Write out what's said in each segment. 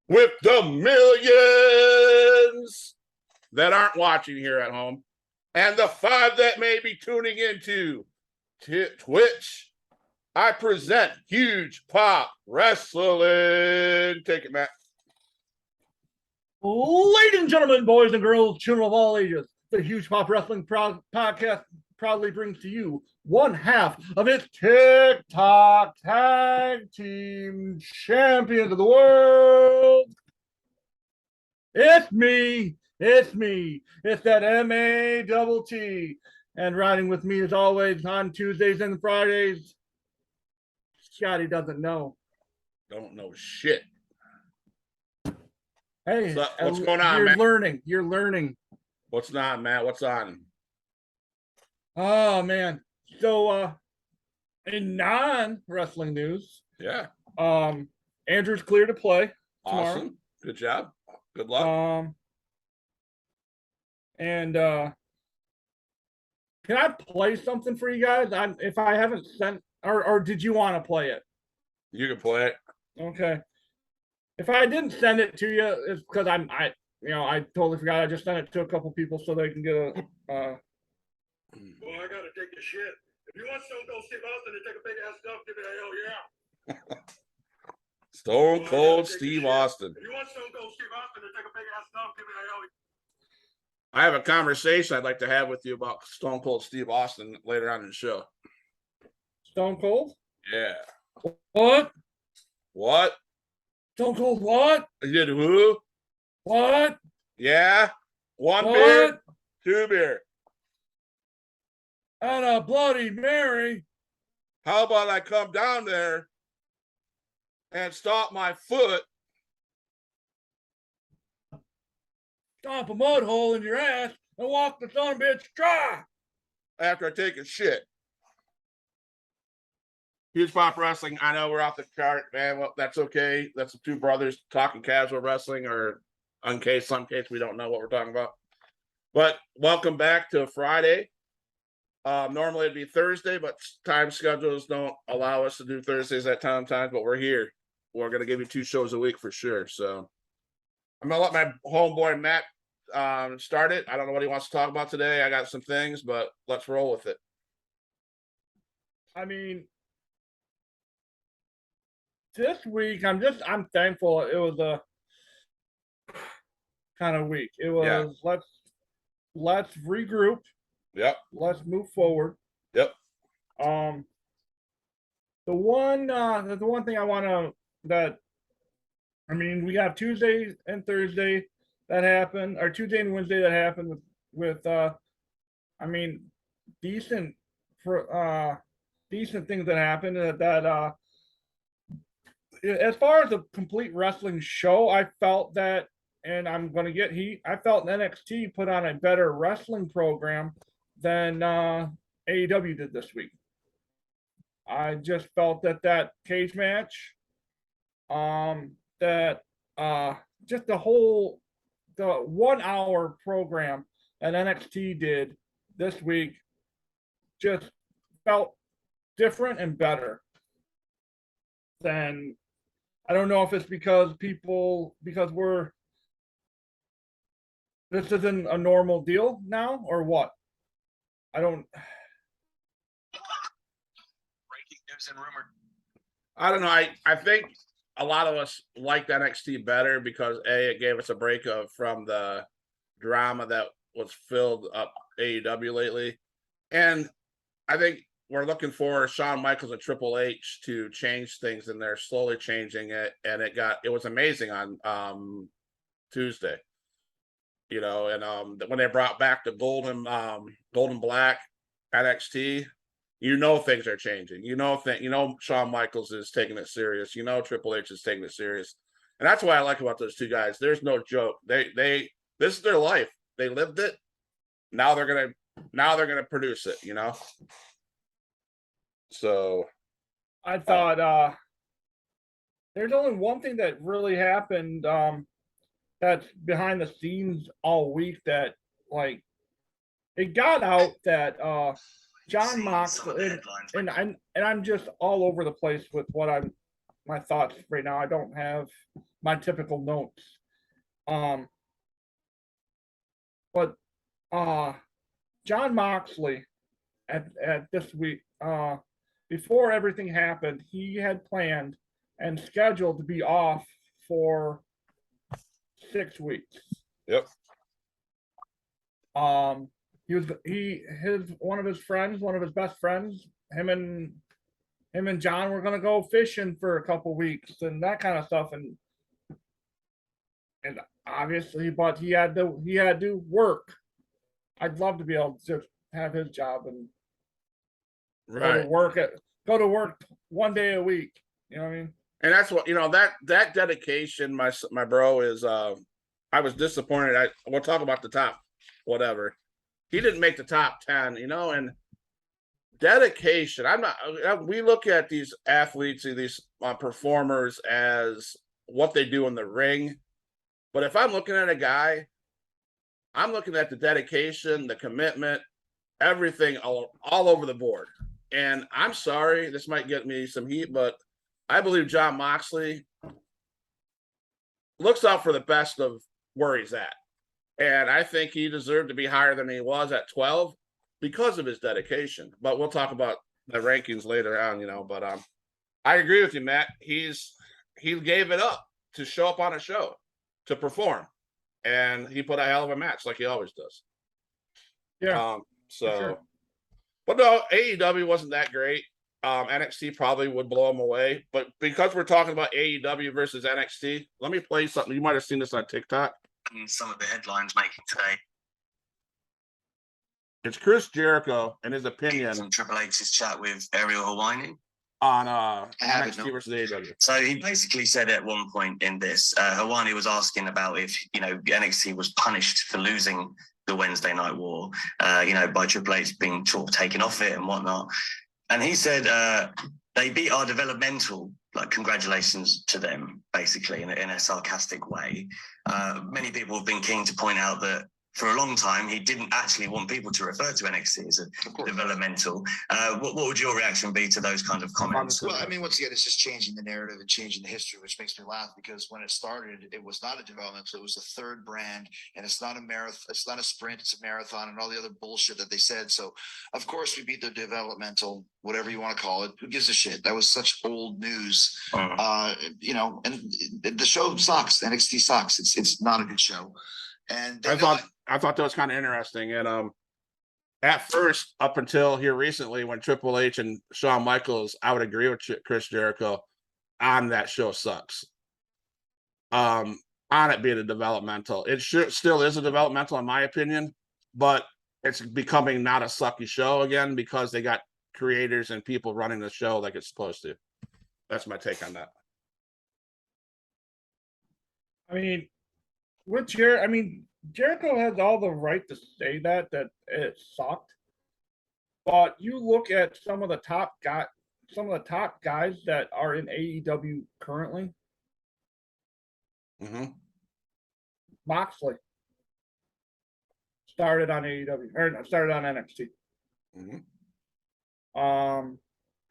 with the millions that aren't watching here at home and the 5 that may be tuning into Twitch, I present Huge Pop Wrestling. Take it, Matt. Ladies and gentlemen, boys and girls, children of all ages, the Huge Pop Wrestling Podcast proudly brings to you one half of its TikTok Tag Team Champions of the World. It's me. It's that M-A-T-T. And riding with me as always on Tuesdays and Fridays, Scotty doesn't know. Don't know shit. Hey, what's going on, man? You're learning. What's on, Matt? What's on? Oh, man. So, in non-wrestling news, Andrew's clear to play tomorrow. Awesome. Good job. Good luck. And can I play something for you guys? If I haven't sent, or did you want to play it? You can play it. Okay. If I didn't send it to you, it's because I totally forgot. I just sent it to a couple people so they can get a. Well, I gotta take the shit. If you want Stone Cold Steve Austin to take a big ass dump, give me a hell yeah. Stone Cold Steve Austin. If you want Stone Cold Steve Austin to take a big ass dump, give me a hell yeah. I have a conversation I'd like to have with you about Stone Cold Steve Austin later on in the show. Stone Cold? Yeah. What? What? Stone Cold what? You did who? What? Yeah. One what? beer, 2 beer. And a Bloody Mary. How about I come down there and stomp my foot, stomp a mud hole in your ass, and walk the son of a bitch dry after I take a shit? Huge Pop Wrestling. I know we're off the chart, man. Well, that's okay. That's the two brothers talking casual wrestling, or in some case we don't know what we're talking about. But welcome back to Friday. Normally it'd be Thursday, but time schedules don't allow us to do Thursdays at times, but we're here. We're going to give you 2 shows a week for sure. So I'm going to let my homeboy Matt start it. I don't know what he wants to talk about today. I got some things, but let's roll with it. I mean, this week, I'm thankful it was a kind of week. It was let's regroup. Yep. Let's move forward. Yep. The one thing I want to we have Tuesday and Thursday that happened, or Tuesday and Wednesday that happened with decent things that happened that as far as a complete wrestling show, I felt that, and I'm going to get heat, I felt NXT put on a better wrestling program than AEW did this week. I just felt that cage match, just the 1 hour program that NXT did this week just felt different and better than, I don't know if it's because this isn't a normal deal now or what. I don't. Breaking news and rumor. I don't know. I think a lot of us liked NXT better because it gave us a break from the drama that was filled up AEW lately, and I think we're looking for Shawn Michaels and Triple H to change things, and they're slowly changing it. And it was amazing on Tuesday. You know, and when they brought back the Golden Black NXT, things are changing. Shawn Michaels is taking it serious. Triple H is taking it serious, and that's what I like about those two guys. There's no joke. This is their life. They lived it. Now they're gonna produce it. So, I thought there's only one thing that really happened. That's behind the scenes all week that, like, it got out that John Moxley, and I'm just all over the place with what I'm my thoughts right now. I don't have my typical notes. But John Moxley at this week, before everything happened, he had planned and scheduled to be off for 6 weeks. Yep. One of his best friends, him and John were gonna go fishing for a couple weeks and that kind of stuff, and obviously, but he had to work. I'd love to be able to have his job and Right. go to work 1 day a week. You know what I mean? And that's what, that dedication, my bro, is I was disappointed. We'll talk about the top whatever. He didn't make the top 10, and dedication. We look at these athletes, these performers as what they do in the ring. But if I'm looking at a guy, I'm looking at the dedication, the commitment, everything all over the board. And I'm sorry, this might get me some heat, but I believe John Moxley looks out for the best of where he's at. And I think he deserved to be higher than he was at 12 because of his dedication. But we'll talk about the rankings later on, But I agree with you, Matt. He gave it up to show up on a show, to perform. And he put a hell of a match like he always does. Yeah. Sure. But no, AEW wasn't that great. NXT probably would blow him away. But because we're talking about AEW versus NXT, let me play something. You might have seen this on TikTok. Some of the headlines making today. It's Chris Jericho and his opinion on Triple H's chat with Ariel Helwani on NXT versus AEW. So he basically said at one point in this, Helwani was asking about if NXT was punished for losing the Wednesday Night War, by Triple H being sort of taken off it and whatnot. And he said they beat our developmental. Like, congratulations to them, basically, in a sarcastic way. Many people have been keen to point out that for a long time, he didn't actually want people to refer to NXT as a developmental. What would your reaction be to those kind of comments? Well, I mean, once again, it's just changing the narrative and changing the history, which makes me laugh because when it started, it was not a developmental, it was a third brand, and it's not a marathon, it's not a sprint, it's a marathon, and all the other bullshit that they said. So, of course, we beat the developmental, whatever you want to call it. Who gives a shit? That was such old news, and the show sucks. NXT sucks. It's not a good show. And I thought that was kind of interesting. And at first, up until here recently, when Triple H and Shawn Michaels, I would agree with Chris Jericho on that show sucks. On it being a developmental, it still is a developmental in my opinion, but it's becoming not a sucky show again because they got creators and people running the show like it's supposed to. That's my take on that. I mean, Jericho has all the right to say that it sucked. But you look at some of the top guys that are in AEW currently. Mm-hmm. Moxley started on AEW or started on NXT. Mm-hmm.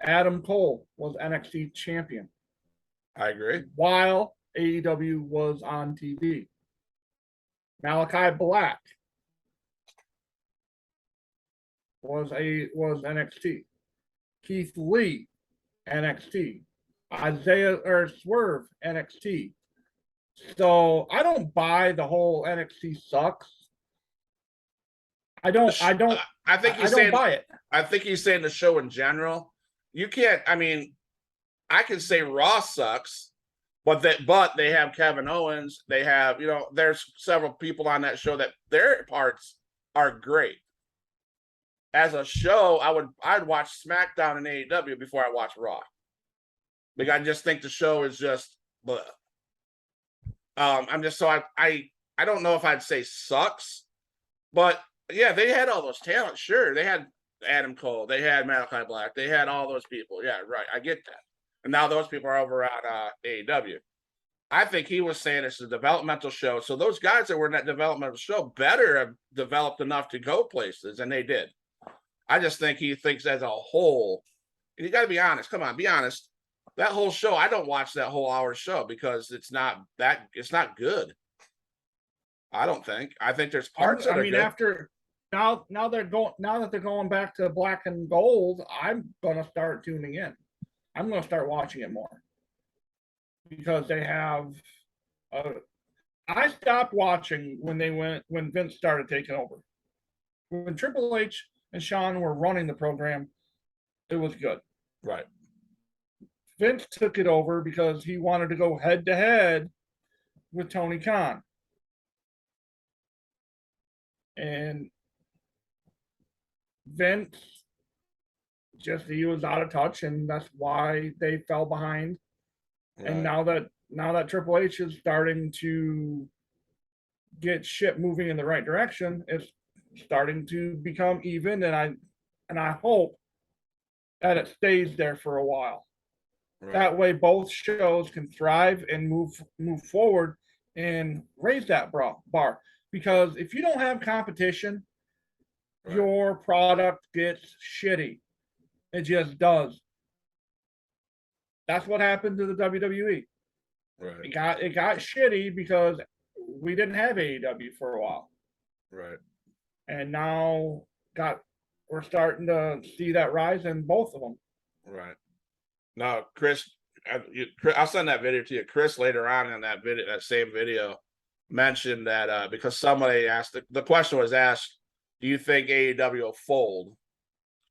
Adam Cole was NXT champion. I agree. While AEW was on TV. Malachi Black was NXT. Keith Lee, NXT. Swerve, NXT. So I don't buy the whole NXT sucks. I don't buy it. I think he's saying the show in general. You can't. I mean, I can say Raw sucks. But they have Kevin Owens. They have, there's several people on that show that their parts are great. As a show, I'd watch SmackDown and AEW before I watch Raw. Like, I just think the show is just bleh. I don't know if I'd say sucks, but yeah, they had all those talents. Sure, they had Adam Cole, they had Malachi Black, they had all those people. Yeah, right. I get that. And now those people are over on AEW. I think he was saying it's a developmental show. So those guys that were in that developmental show better have developed enough to go places, and they did. I just think he thinks as a whole, and you got to be honest. Come on, be honest. that whole show, I don't watch that whole hour show because it's not good. I don't think. I think there's parts that are good. After now that they're going back to black and gold, I'm gonna start tuning in. I'm gonna start watching it more because they have. I stopped watching when Vince started taking over. When Triple H and Shawn were running the program, it was good. Right. Vince took it over because he wanted to go head to head with Tony Khan. And Vince he was out of touch, and that's why they fell behind. Right. And now that Triple H is starting to get shit moving in the right direction, it's starting to become even, and I hope that it stays there for a while. Right. That way both shows can thrive and move forward and raise that bar. Because if you don't have competition, right, your product gets shitty. It just does. That's what happened to the WWE. Right. It got shitty because we didn't have AEW for a while. Right. And now we're starting to see that rise in both of them. Right. Now, Chris, I'll send that video to you. Chris later on in that same video, mentioned that because somebody asked the question was asked, do you think AEW will fold?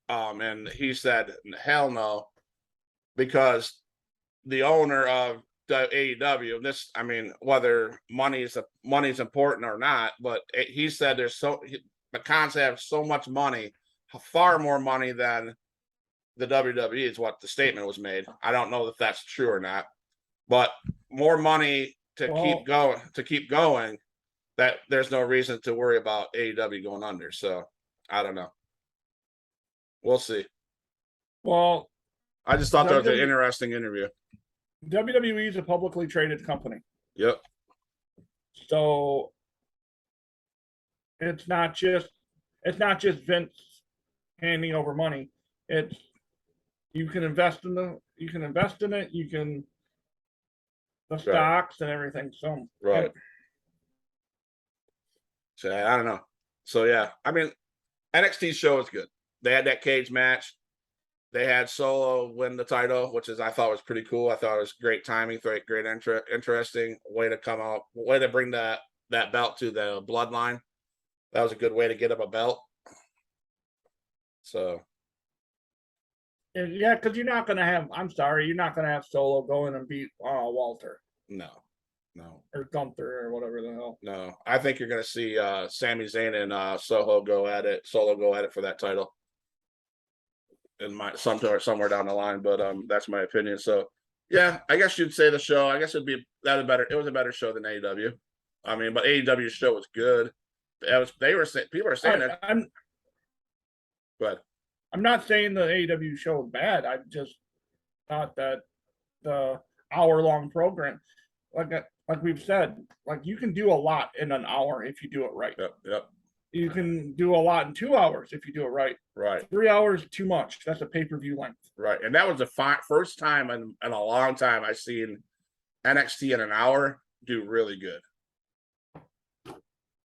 And he said, hell no, because the owner of the AEW, whether money's important or not, but he said the cons have so much money, far more money than the WWE is what the statement was made. I don't know if that's true or not, but more money to keep going, that there's no reason to worry about AEW going under. So I don't know. We'll see. Well, I just thought that was an interesting interview. WWE is a publicly traded company. Yep. So it's not just Vince handing over money. It's you can invest in it. The stocks and everything. So right. So I don't know. So yeah, NXT show is good. They had that cage match. They had Solo win the title, which I thought was pretty cool. I thought it was great timing, great interesting way to come out, way to bring that belt to the bloodline. That was a good way to get him a belt. So yeah, because you're not going to have Solo go in and beat Walter. No. Or Gunther or whatever the hell. No. I think you're going to see Sami Zayn and Solo go at it for that title. Somewhere down the line, but that's my opinion. So yeah, I guess you'd say the show. I guess it was a better show than AEW. But AEW's show was good. People are saying that. I'm not saying the AEW show was bad. I just thought that the hour-long program, like we've said, you can do a lot in an hour if you do it right. Yep. You can do a lot in 2 hours if you do it right. Right. 3 hours too much. That's a pay-per-view length. Right, and that was the first time in a long time I've seen NXT in an hour do really good.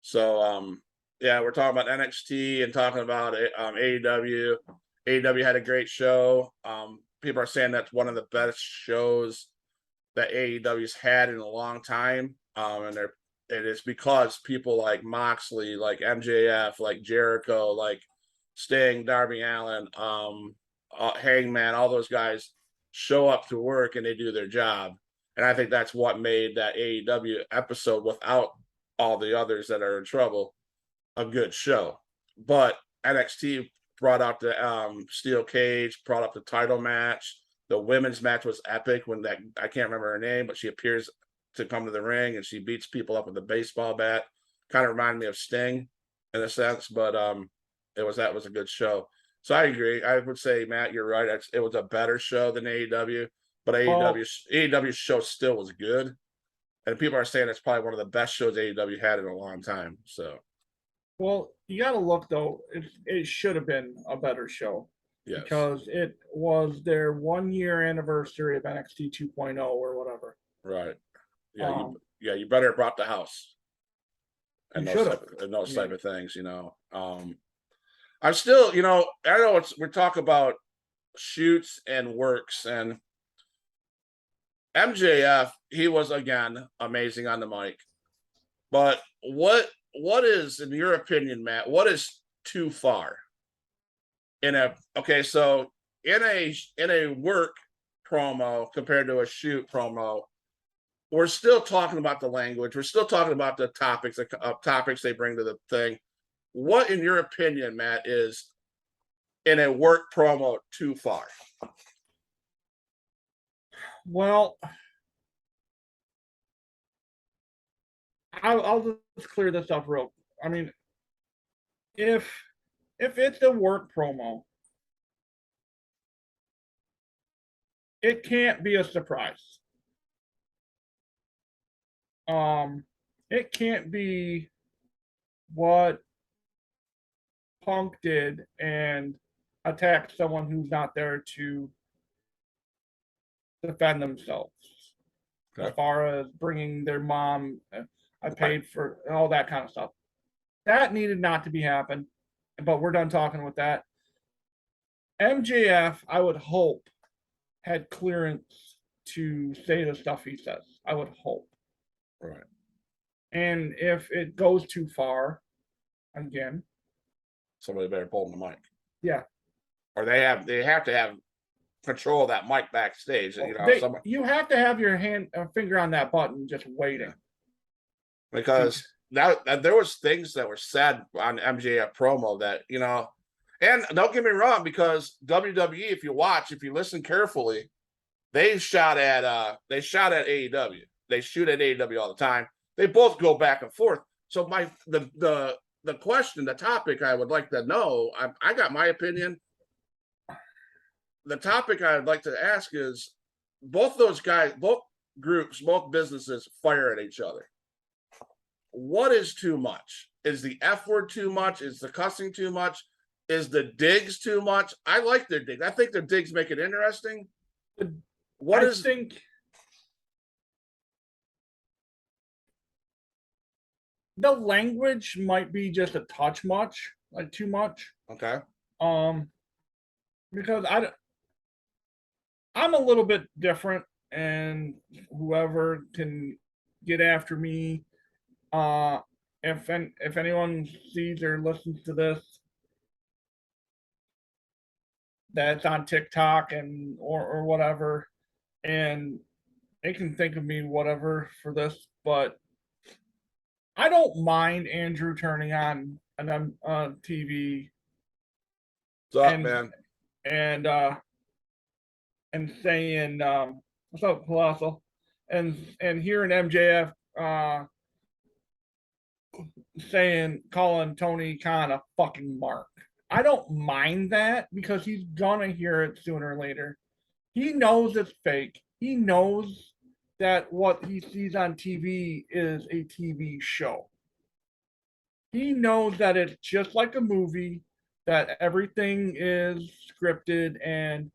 So yeah, we're talking about NXT and talking about AEW. AEW had a great show. People are saying that's one of the best shows that AEW's had in a long time. And it is because people like Moxley, like MJF, like Jericho, like Sting, Darby Allin, Hangman, all those guys show up to work and they do their job. And I think that's what made that AEW episode, without all the others that are in trouble, a good show. But NXT brought out the steel cage, brought up the title match. The women's match was epic when I can't remember her name, but she appears to come to the ring and she beats people up with a baseball bat. Kind of reminded me of Sting in a sense, but that was a good show. So I agree. I would say, Matt, you're right. It was a better show than AEW, but AEW's show still was good. And people are saying it's probably one of the best shows AEW had in a long time. So, well, you got to look though. It should have been a better show. Yes. because it was their 1 year anniversary of NXT 2.0 or whatever. Right. Yeah. Um, You better have brought the house. And You those should've. type of, and those Yeah. type of things, I'm still, I know we talk about shoots and works, and MJF, he was again amazing on the mic. But what is, in your opinion, Matt, what is too far? So in a work promo compared to a shoot promo, we're still talking about the language. We're still talking about the topics they bring to the thing. What, in your opinion, Matt, is in a work promo too far? Well, I'll just clear this up real. I mean, if it's a work promo, it can't be a surprise. It can't be what Punk did and attacked someone who's not there to defend themselves. Okay. As far as bringing their mom, I paid for all that kind of stuff. That needed not to be happened, but we're done talking with that. MJF, I would hope, had clearance to say the stuff he says. I would hope. Right. And if it goes too far, again, Somebody better pull the mic. Yeah. Or they have to have control of that mic backstage. You have to have your finger on that button, just waiting. Because that there was things that were said on MJF promo that, and don't get me wrong, because WWE, if you listen carefully, they shot at AEW. They shoot at AEW all the time. They both go back and forth. So the question, the topic I would like to know, I got my opinion. The topic I'd like to ask is, both those guys, both groups, both businesses fire at each other. What is too much? Is the F word too much? Is the cussing too much? Is the digs too much? I like their digs. I think their digs make it interesting. I think the language might be just a touch much, like too much. Okay. Because I'm a little bit different, and whoever can get after me, if anyone sees or listens to this, that's on TikTok and or whatever, and they can think of me whatever for this, but I don't mind Andrew turning on TV. What's up, man? And saying, "What's up, Colossal?" and hearing MJF calling Tony Khan a fucking mark. I don't mind that, because he's gonna hear it sooner or later. He knows it's fake. He knows that what he sees on TV is a TV show. He knows that it's just like a movie, that everything is scripted, and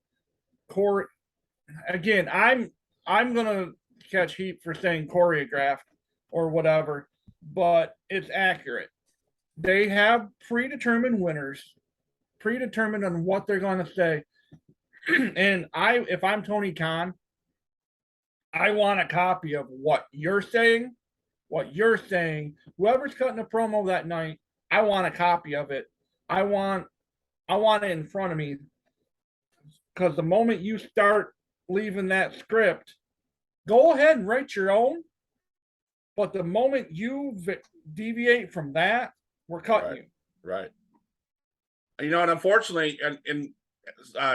again, I'm gonna catch heat for saying choreographed or whatever, but it's accurate. They have predetermined winners, predetermined on what they're going to say. And if I'm Tony Khan, I want a copy of what you're saying. Whoever's cutting a promo that night, I want a copy of it. I want it in front of me. Because the moment you start leaving that script, go ahead and write your own. But the moment you deviate from that, we're cutting you. Right. And unfortunately, and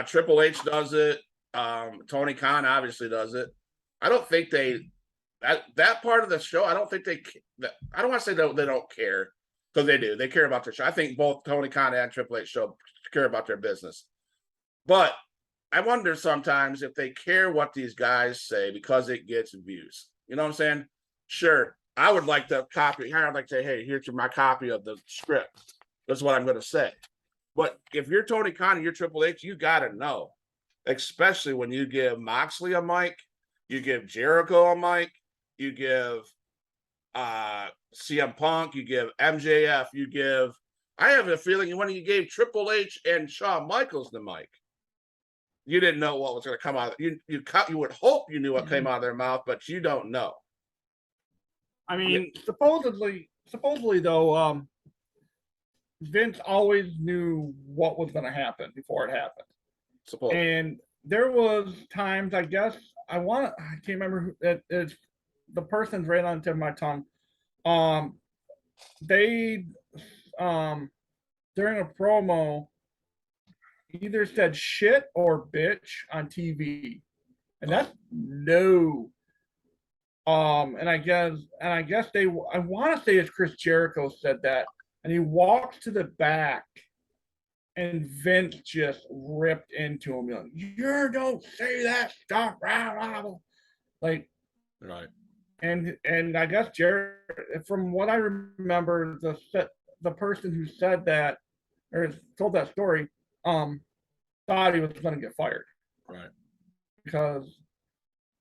Triple H does it. Tony Khan obviously does it. I don't think that part of the show. I don't think I don't want to say that they don't care, because they do. They care about their show. I think both Tony Khan and Triple H show care about their business. But I wonder sometimes if they care what these guys say because it gets views. You know what I'm saying? Sure, I would like the copy. I'd like to say, hey, here's my copy of the script. That's what I'm going to say. But if you're Tony Khan and you're Triple H, you got to know, especially when you give Moxley a mic, you give Jericho a mic, you give CM Punk, you give MJF, you give. I have a feeling when you gave Triple H and Shawn Michaels the mic, you didn't know what was going to come out. You would hope you knew what came out of their mouth, but you don't know. I mean, supposedly though, Vince always knew what was going to happen before it happened. Supposedly. And there was times, I guess, I can't remember who it's the person's right on the tip of my tongue. They during a promo either said shit or bitch on TV. And that's no. And I guess I want to say it's Chris Jericho said that, and he walks to the back, and Vince just ripped into him, like, "You don't say that stuff," like, right. And I guess from what I remember, the person who said that or told that story, thought he was going to get fired, right? Because,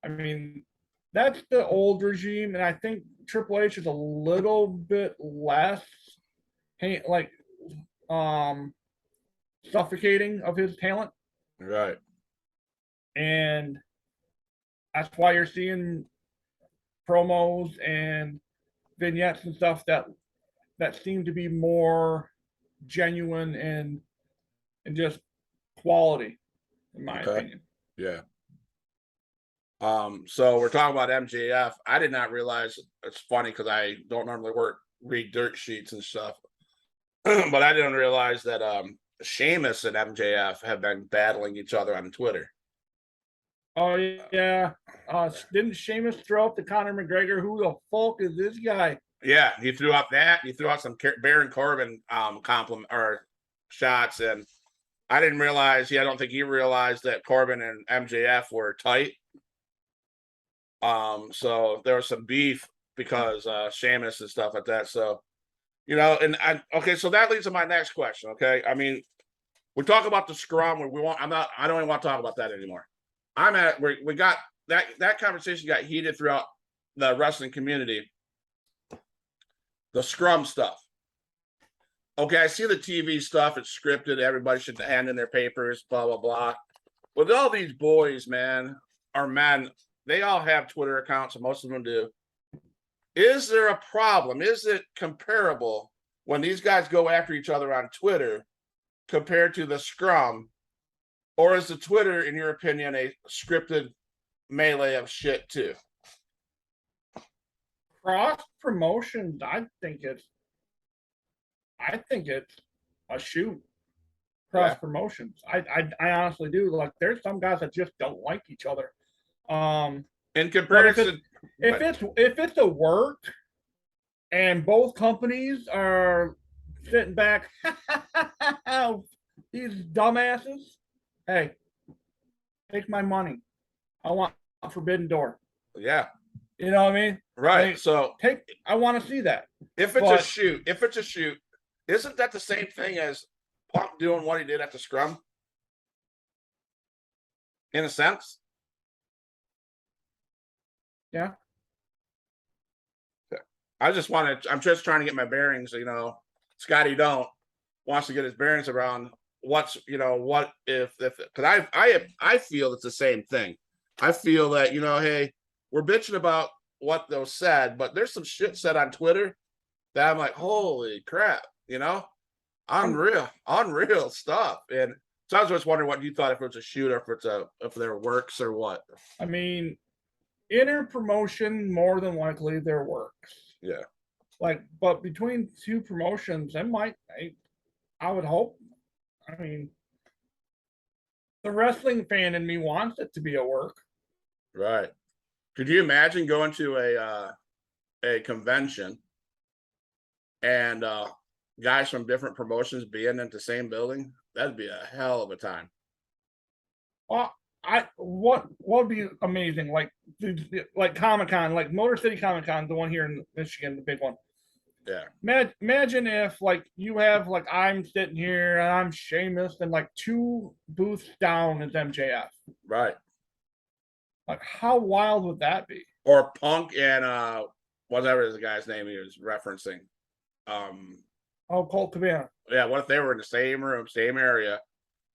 I mean, that's the old regime, and I think Triple H is a little bit less, like, suffocating of his talent, right? And that's why you're seeing promos and vignettes and stuff that seem to be more genuine and just quality, in my opinion. Yeah. So we're talking about MJF. I did not realize. It's funny because I don't normally read dirt sheets and stuff, but I didn't realize that Sheamus and MJF have been battling each other on Twitter. Oh yeah. Didn't Sheamus throw up to Conor McGregor? Who the fuck is this guy? Yeah, he threw out that. He threw out some Baron Corbin compliment or shots, and I didn't realize. I don't think he realized that Corbin and MJF were tight. So there was some beef because Sheamus and stuff like that. So, okay, so that leads to my next question. Okay, I mean, we talk about the scrum. I don't even want to talk about that anymore. We got that conversation got heated throughout the wrestling community. The scrum stuff. Okay, I see the TV stuff. It's scripted. Everybody should hand in their papers, blah, blah, blah. With all these boys, man, or men, they all have Twitter accounts, and most of them do. Is there a problem? Is it comparable when these guys go after each other on Twitter compared to the scrum? Or is the Twitter, in your opinion, a scripted melee of shit too? Cross promotions, I think it's a shoot. Cross promotions. I honestly do. Like, there's some guys that just don't like each other. In comparison, if it's a work and both companies are sitting back, these dumbasses, hey, take my money. I want a Forbidden Door. Yeah. You know what I mean? Right. Like, so I want to see that. If it's a shoot, isn't that the same thing as Punk doing what he did at the scrum? In a sense? Yeah. I'm just trying to get my bearings, Scotty Don't wants to get his bearings around what if because I feel it's the same thing. I feel that, hey, we're bitching about what those said, but there's some shit said on Twitter that I'm like, holy crap, unreal stuff. And so I was just wondering what you thought, if it was a shoot or if there works or what. I mean, inner promotion, more than likely there works. Yeah. But between two promotions, I would hope. I mean, the wrestling fan in me wants it to be a work. Right. Could you imagine going to a convention and guys from different promotions being in the same building? That'd be a hell of a time. Well, what would be amazing, like Comic-Con, like Motor City Comic-Con, the one here in Michigan, the big one. Yeah. Imagine if like you have like I'm sitting here and I'm Sheamus and like 2 booths down is MJF. Right. Like how wild would that be? Or Punk and whatever the guy's name he was referencing. Oh, Colt Cabana. Yeah, what if they were in the same room, same area?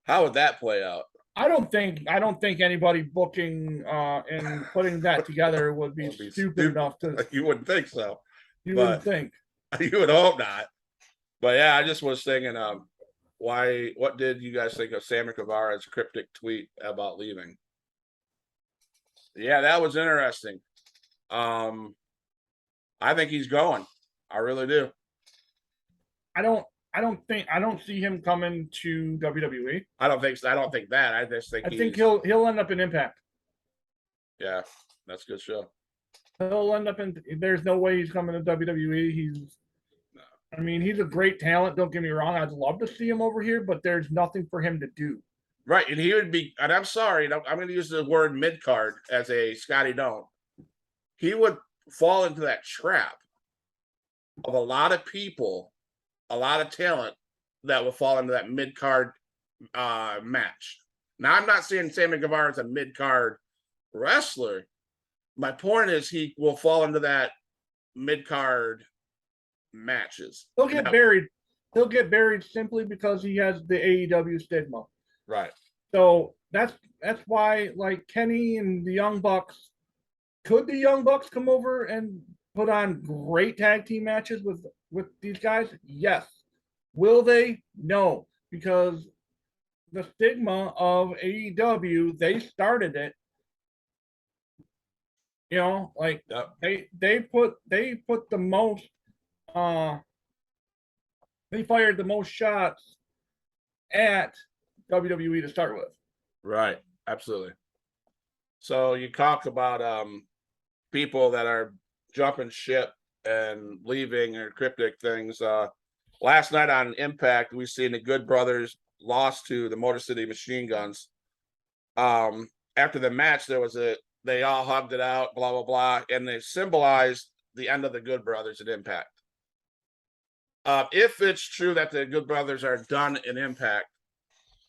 How would that play out? I don't think anybody booking and putting that together would be stupid enough to. You wouldn't think so. You but wouldn't think. You would hope not. But yeah, I just was thinking, what did you guys think of Sammy Guevara's cryptic tweet about leaving? Yeah, that was interesting. I think he's going. I really do. I don't see him coming to WWE. I don't think that. I just think I think he'll end up in Impact. Yeah, that's a good show. He'll end up in. There's no way he's coming to WWE. I mean, he's a great talent. Don't get me wrong. I'd love to see him over here, but there's nothing for him to do. Right, and he would be. And I'm sorry, I'm going to use the word mid card as a Scotty Don't. He would fall into that trap of a lot of people, a lot of talent that will fall into that mid card match. Now, I'm not saying Sammy Guevara is a mid card wrestler. My point is he will fall into that mid card matches. He'll get buried. He'll get buried simply because he has the AEW stigma. Right. So that's why like Kenny and the Young Bucks. Could the Young Bucks come over and put on great tag team matches with these guys? Yes. Will they? No, because the stigma of AEW, they started it. You know, like Yep. they put the most they fired the most shots at WWE to start with. Right. Absolutely. So you talk about people that are jumping ship and leaving or cryptic things. Last night on Impact, we seen the Good Brothers lost to the Motor City Machine Guns. After the match, they all hugged it out, blah, blah, blah, and they symbolized the end of the Good Brothers at Impact. If it's true that the Good Brothers are done in Impact,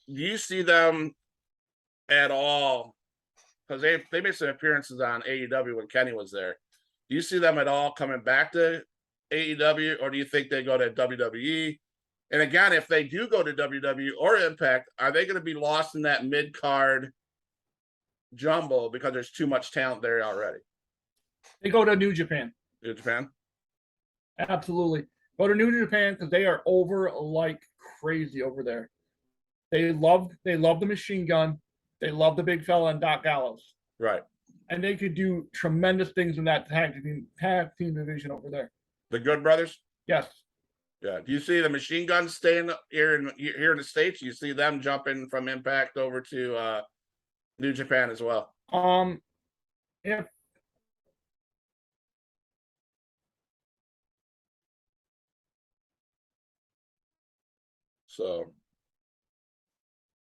do you see them at all? Because they made some appearances on AEW when Kenny was there. Do you see them at all coming back to AEW, or do you think they go to WWE? And again, if they do go to WWE or Impact, are they going to be lost in that mid-card jumble because there's too much talent there already? They go to New Japan. New Japan? Absolutely. Go to New Japan because they are over like crazy over there. They love the Machine Gun. They love the big fella and Doc Gallows. Right. And they could do tremendous things in that tag team division over there. The Good Brothers? Yes. Yeah. Do you see the Machine Guns staying here in the States? You see them jumping from Impact over to New Japan as well? If So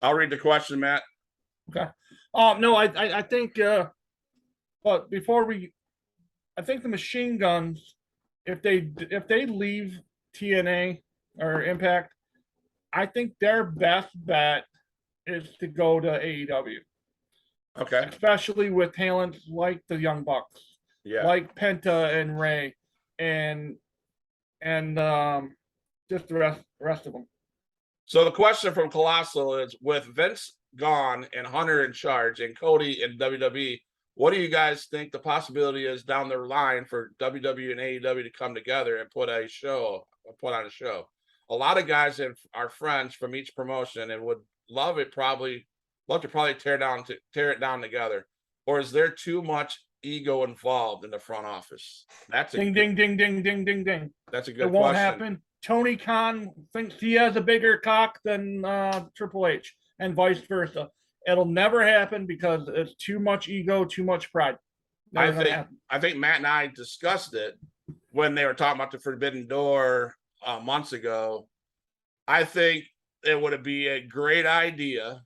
I'll read the question, Matt. okay. No, I think but before I think the Machine Guns, if they leave TNA or Impact, I think their best bet is to go to AEW. Okay. Especially with talents like the Young Bucks, like Penta and Ray, and just the rest of them. So the question from Colossal is: with Vince gone and Hunter in charge and Cody in WWE, what do you guys think the possibility is down the line for WWE and AEW to come together and put on a show? A lot of guys are friends from each promotion and would love to probably tear it down together. Or is there too much ego involved in the front office? That's ding. That's a good question. It won't happen. Tony Khan thinks he has a bigger cock than Triple H, and vice versa. It'll never happen because it's too much ego, too much pride. I think Matt and I discussed it when they were talking about the Forbidden Door months ago. I think it would be a great idea.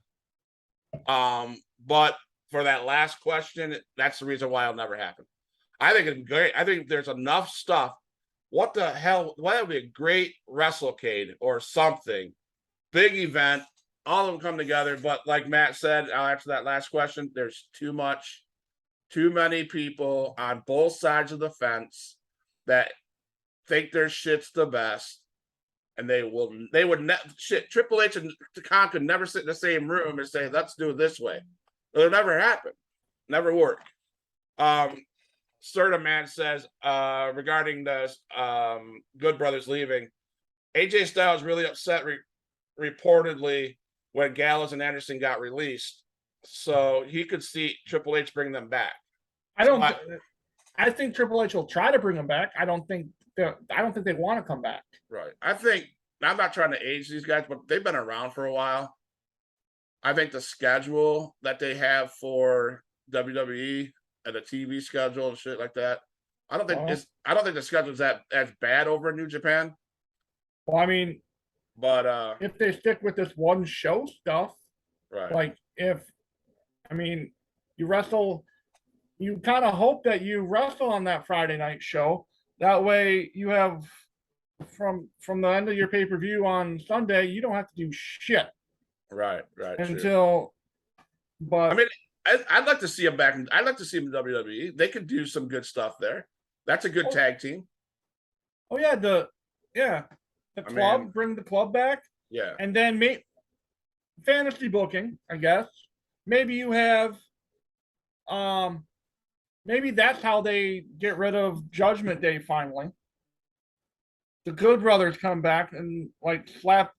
But for that last question, that's the reason why it'll never happen. I think it's great. I think there's enough stuff what the hell? Why would be a great WrestleCade or something? Big event, all of them come together. But like Matt said, I'll answer that last question. There's too many people on both sides of the fence that think their shit's the best. And Triple H and Khan could never sit in the same room and say, let's do it this way. It'll never happen. Never work. Certain man says, regarding the Good Brothers leaving, AJ Styles really upset reportedly when Gallows and Anderson got released. So he could see Triple H bring them back. I think Triple H will try to bring them back. I don't think they want to come back. Right. I'm not trying to age these guys, but they've been around for a while. I think the schedule that they have for WWE and the TV schedule and shit like that, I don't think the schedule's as bad over in New Japan. Well, I mean, but if they stick with this one show stuff, right. Like you wrestle, you kind of hope that you wrestle on that Friday night show. That way you have from the end of your pay-per-view on Sunday, you don't have to do shit. Right. Until, true. But I mean, I'd like to see them back. I'd like to see them in WWE. They could do some good stuff there. That's a good tag team. Oh yeah, the club, bring the club back. Yeah, and then fantasy booking, I guess. Maybe you have, maybe that's how they get rid of Judgment Day finally. The Good Brothers come back and slap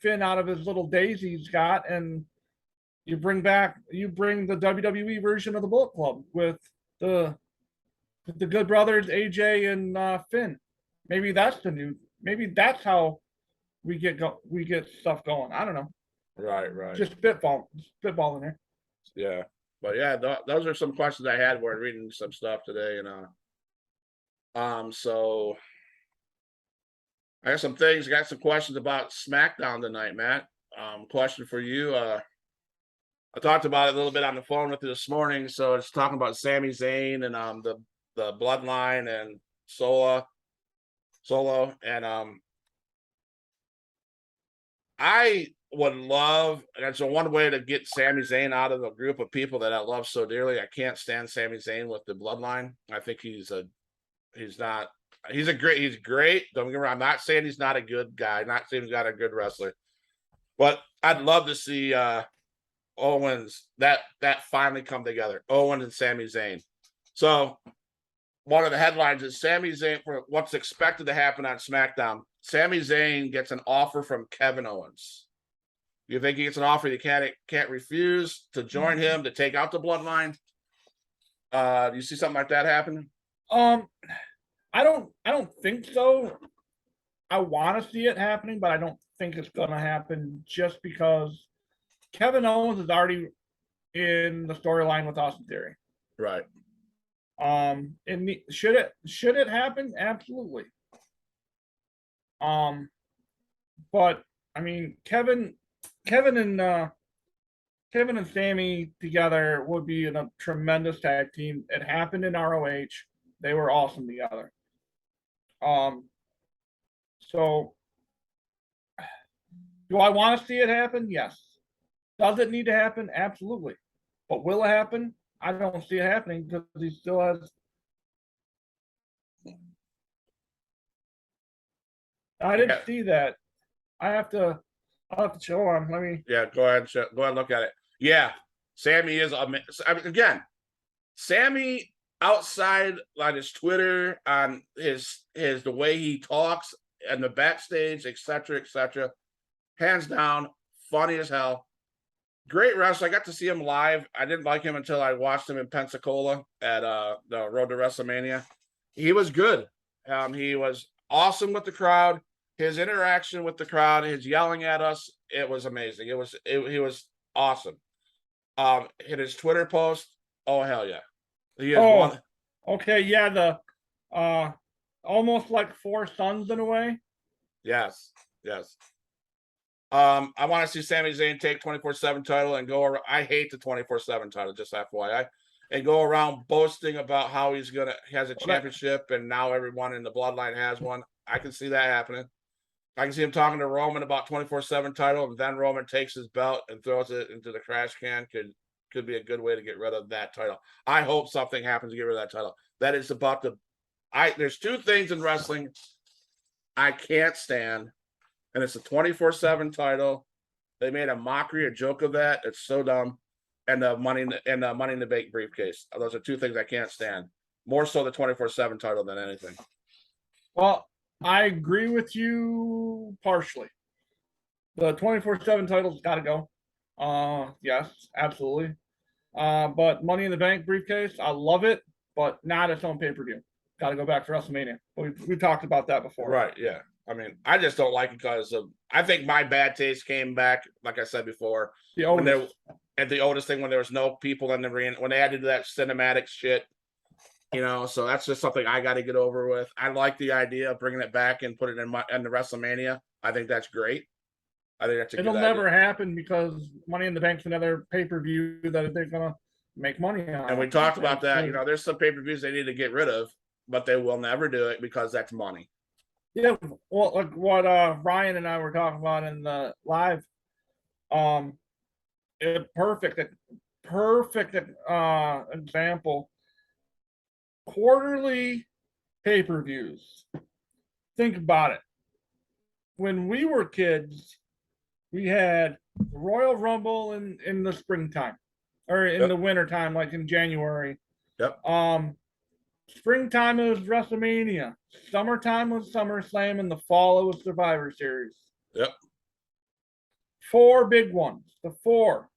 Finn out of his little daze he's got, and you bring the WWE version of the Bullet Club with the Good Brothers, AJ and Finn. Maybe that's how we get stuff going. I don't know. Right. Just spitballing there. Yeah, but yeah, those are some questions I had while reading some stuff today, and so I got some things. I got some questions about SmackDown tonight, Matt. Question for you. I talked about it a little bit on the phone with you this morning. So it's talking about Sami Zayn and the Bloodline and Solo, and I would love, and so one way to get Sami Zayn out of a group of people that I love so dearly. I can't stand Sami Zayn with the Bloodline. I think he's great. Don't get me wrong. I'm not saying he's not a good guy. I'm not saying he's not a good wrestler, but I'd love to see Owens that finally come together. Owens and Sami Zayn. So one of the headlines is Sami Zayn, for what's expected to happen on SmackDown. Sami Zayn gets an offer from Kevin Owens. You think he gets an offer you can't refuse to join him to take out the Bloodline? Do you see something like that happening? I don't think so. I want to see it happening, but I don't think it's going to happen just because Kevin Owens is already in the storyline with Austin Theory. Right. And should it happen? Absolutely. But I mean, Kevin and Sami together would be a tremendous tag team. It happened in ROH. They were awesome together. So do I want to see it happen? Yes. Does it need to happen? Absolutely. But will it happen? I don't see it happening because he still has. I didn't see that. I'll have to show him. Let me. Yeah, go ahead and look at it. Yeah, Sami is again. Sami outside on his Twitter, on his the way he talks and the backstage, etc., hands down, funny as hell. Great wrestler. I got to see him live. I didn't like him until I watched him in Pensacola at the Road to WrestleMania. He was good. He was awesome with the crowd. His interaction with the crowd, his yelling at us, it was amazing. He was awesome. Hit his Twitter post. Oh hell yeah. He is one. Okay, yeah, the almost like four sons in a way. Yes. I want to see Sami Zayn take 24/7 title and go around. I hate the 24/7 title, just FYI. and go around boasting about how he has a championship and now everyone in the bloodline has one. I can see that happening. I can see him talking to Roman about 24/7 title, and then Roman takes his belt and throws it into the trash can. Could be a good way to get rid of that title. I hope something happens to get rid of that title. That is about to. There's two things in wrestling I can't stand, and it's the 24/7 title. They made a mockery, a joke of that. It's so dumb. And the money in the bank briefcase. Those are two things I can't stand. More so the 24/7 title than anything. Well, I agree with you partially. The 24/7 title's got to go. Yes, absolutely. But Money in the Bank briefcase, I love it, but not its own pay-per-view. Got to go back to WrestleMania. We talked about that before. Right, yeah. I mean, I just don't like it because I think my bad taste came back, like I said before. At the Otis thing when there was no people in the ring, when they added that cinematic shit, so that's just something I got to get over with. I like the idea of bringing it back and put it in the WrestleMania. I think that's great. I think that's a It'll good never idea. happen because Money in the Bank's another pay-per-view that they're gonna make money on. And we talked about that. There's some pay-per-views they need to get rid of, but they will never do it because that's money. Yeah, well, like what Ryan and I were talking about in the live, perfect example. Quarterly pay-per-views. Think about it. When we were kids, we had the Royal Rumble in the springtime, or in the wintertime, like in January. Yep. Springtime it was WrestleMania. Summertime was SummerSlam, and the fall it was Survivor Series. Yep. 4 big ones. The 4.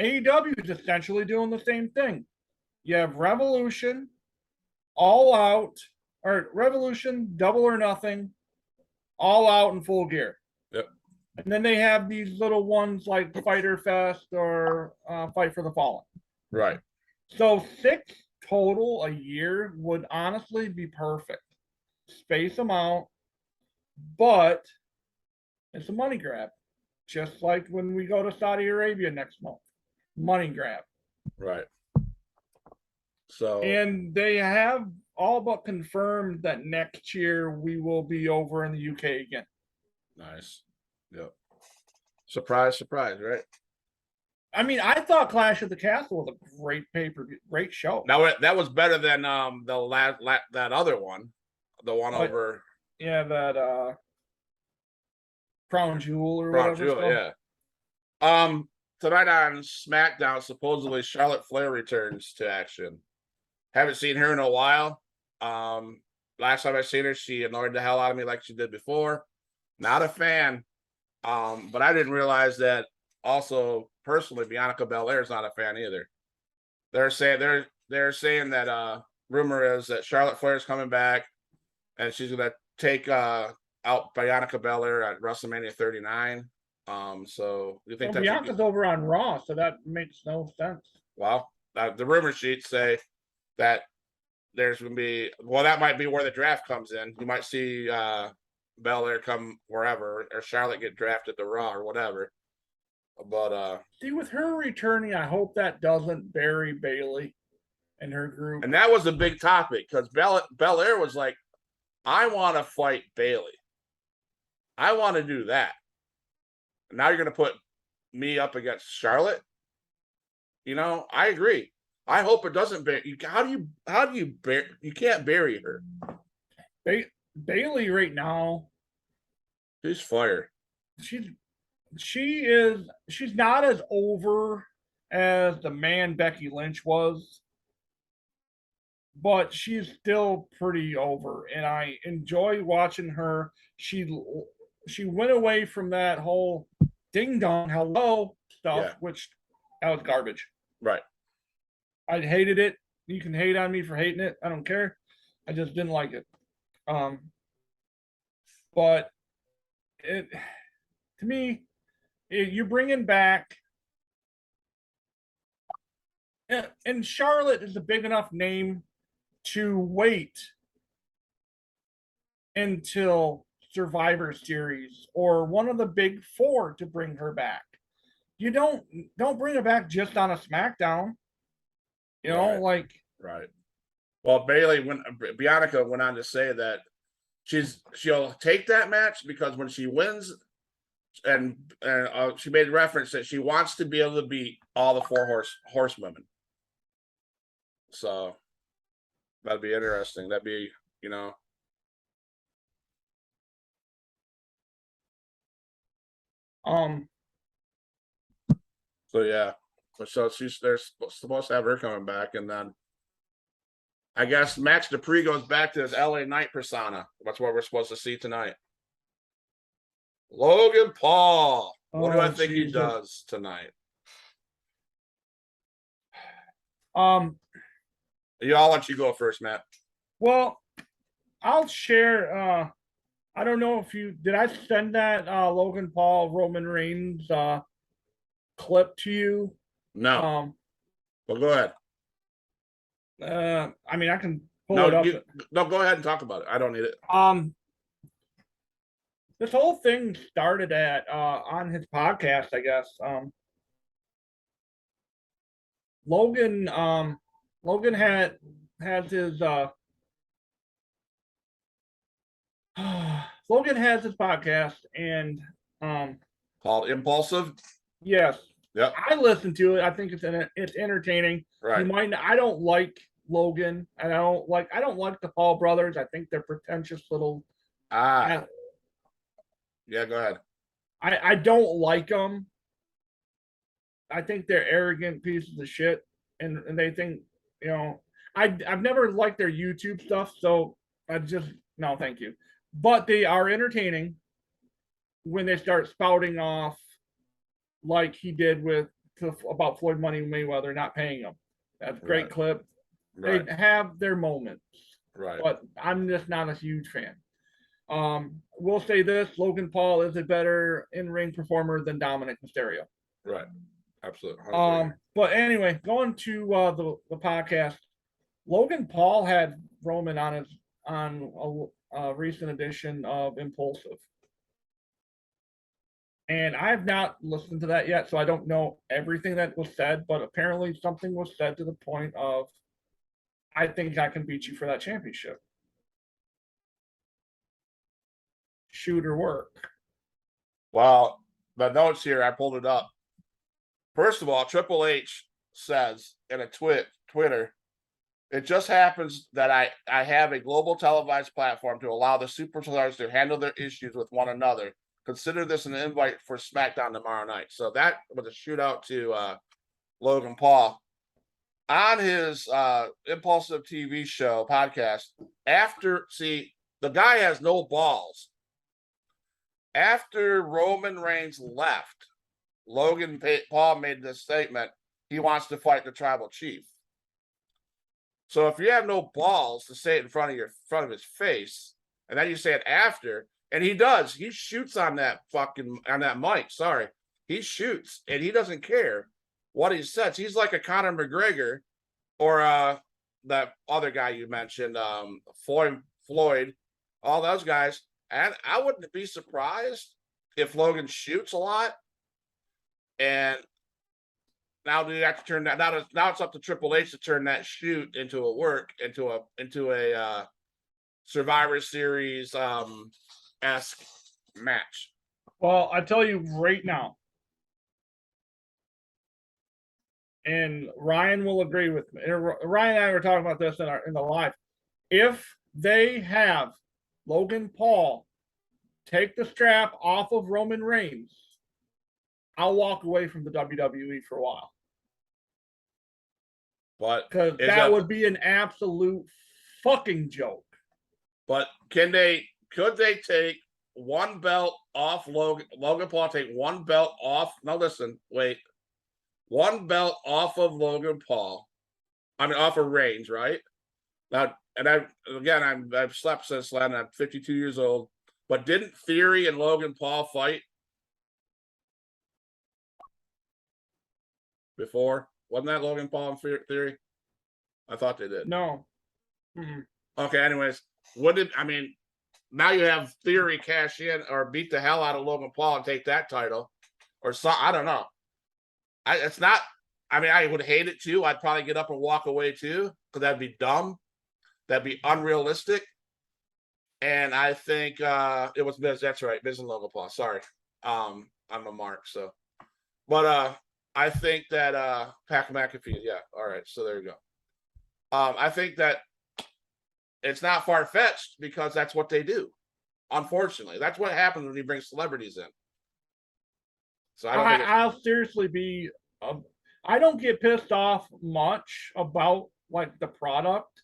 AEW is essentially doing the same thing. You have Revolution, All Out, or Revolution, Double or Nothing, All Out, and Full Gear. Yep. And then they have these little ones like Fighter Fest or Fight for the Fallen. Right. So 6 total a year would honestly be perfect. Space them out, but it's a money grab. Just like when we go to Saudi Arabia next month. Money grab. Right. So, and they have all but confirmed that next year we will be over in the UK again. Nice. Yep. Surprise, surprise, right? I mean, I thought Clash of the Castle was a great pay-per-view, great show. Now that was better than that other one, the one over. Yeah, that Crown Jewel or Crown whatever. Jewel, yeah. Tonight on SmackDown, supposedly Charlotte Flair returns to action. Haven't seen her in a while. Last time I seen her, she annoyed the hell out of me like she did before. Not a fan. But I didn't realize that also personally Bianca Belair is not a fan either. They're saying that rumor is that Charlotte Flair is coming back and she's gonna take out Bianca Belair at WrestleMania 39. So you think Bianca's over on Raw, so that makes no sense. Well, the rumor sheets say that there's going to be, that might be where the draft comes in. You might see Belair come wherever, or Charlotte get drafted to Raw or whatever. But see, with her returning, I hope that doesn't bury Bayley and her group. And that was a big topic because Belair was like, I want to fight Bayley. I want to do that. And now you're going to put me up against Charlotte? I agree. I hope it doesn't bury you. How do you bury? You can't bury her. Bayley right now, she's fire. She's not as over as the man Becky Lynch was, but she's still pretty over, and I enjoy watching her. She went away from that whole ding dong hello stuff, which that was garbage. Right. I hated it. You can hate on me for hating it. I don't care. I just didn't like it. But to me, you're bringing back, and Charlotte is a big enough name to wait until Survivor Series or one of the big 4 to bring her back. you don't bring it back just on a SmackDown. You know, Right. like Right. Well, Bianca went on to say that she'll take that match because when she wins, and she made reference that she wants to be able to beat all the four horsewomen. So that'd be interesting. That'd be, you know. So yeah. So they're supposed to have her coming back, and then I guess Max Dupree goes back to his LA Knight persona. That's what we're supposed to see tonight. Logan Paul. What do I think he does tonight? I'll let you go first, Matt. Well, I'll share. I don't know if did I send that Logan Paul Roman Reigns clip to you? No. Well, go ahead. I mean, I can pull it up. No, go ahead and talk about it. I don't need it. This whole thing started at on his podcast, I guess. Logan has his Logan has his podcast, and called Impulsive. Yes. Yep. I listen to it. I think it's entertaining. Right. I don't like Logan, and I don't like the Paul brothers. I think they're pretentious little. Yeah, go ahead. I don't like them. I think they're arrogant pieces of shit, and they think, you know, I've never liked their YouTube stuff, so I just no, thank you. But they are entertaining when they start spouting off like he did about Floyd Money Mayweather not paying him. That's a great clip. Right. They have their moments. Right. But I'm just not a huge fan. We'll say this: Logan Paul is a better in-ring performer than Dominic Mysterio. Right. Absolutely. But anyway, going to the podcast, Logan Paul had Roman on a recent edition of Impulsive. And I have not listened to that yet, so I don't know everything that was said, but apparently something was said to the point of, I think I can beat you for that championship. Shoot or work. Well, the notes here, I pulled it up. First of all, Triple H says in a Twitter, it just happens that I have a global televised platform to allow the superstars to handle their issues with one another. Consider this an invite for SmackDown tomorrow night. So that was a shootout to Logan Paul. On his Impulsive TV show podcast, the guy has no balls. After Roman Reigns left, Logan Paul made this statement. He wants to fight the tribal chief. So if you have no balls to say it in front of his face, and then you say it after, and he does, he shoots on that mic. Sorry, he shoots, and he doesn't care what he says. He's like a Conor McGregor, or that other guy you mentioned, Floyd, all those guys. And I wouldn't be surprised if Logan shoots a lot. And now do you have to turn that? Now it's up to Triple H to turn that shoot into a Survivor Series esque match. Well, I tell you right now, and Ryan will agree with me. Ryan and I were talking about this in the live. If they have Logan Paul take the strap off of Roman Reigns, I'll walk away from the WWE for a while. But because that would be an absolute fucking joke. But could they take one belt off Logan Paul, take one belt off? Now listen, wait. One belt off of Logan Paul. I mean off of Reigns, right? Now, and I've slept since then. I'm 52 years old. But didn't Theory and Logan Paul fight before? Wasn't that Logan Paul and Theory? I thought they did. No. Mm-hmm. Okay, anyways. Now you have Theory cash in or beat the hell out of Logan Paul and take that title. Or so, I don't know. It's not. I mean, I would hate it too. I'd probably get up and walk away too, because that'd be dumb. That'd be unrealistic. And I think it was Miz. That's right, Miz and Logan Paul. Sorry, I'm a mark. So, but I think that Pat McAfee. Yeah, all right. So there you go. I think that it's not far fetched because that's what they do. Unfortunately, that's what happens when you bring celebrities in. So I don't think I'll seriously be. I don't get pissed off much about like the product,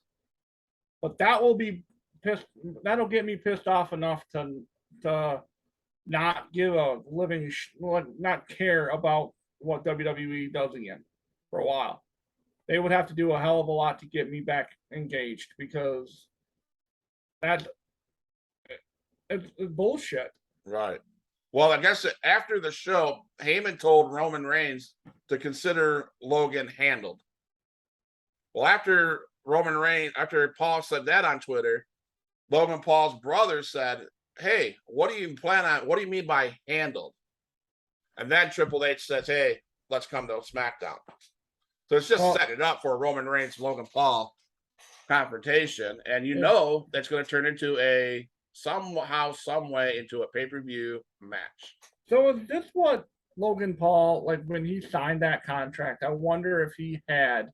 but that'll get me pissed off enough to not give a living, not care about what WWE does again for a while. They would have to do a hell of a lot to get me back engaged, because that's it's bullshit. right. Well, I guess after the show, Heyman told Roman Reigns to consider Logan handled. Well, after Paul said that on Twitter, Logan Paul's brother said, "Hey, what do you mean by handled?" And then Triple H says, "Hey, let's come to SmackDown." So it's just setting it up for a Roman Reigns Logan Paul confrontation, and that's going to turn into a somehow, some way into a pay-per-view match. So is this what Logan Paul, like when he signed that contract? I wonder if he had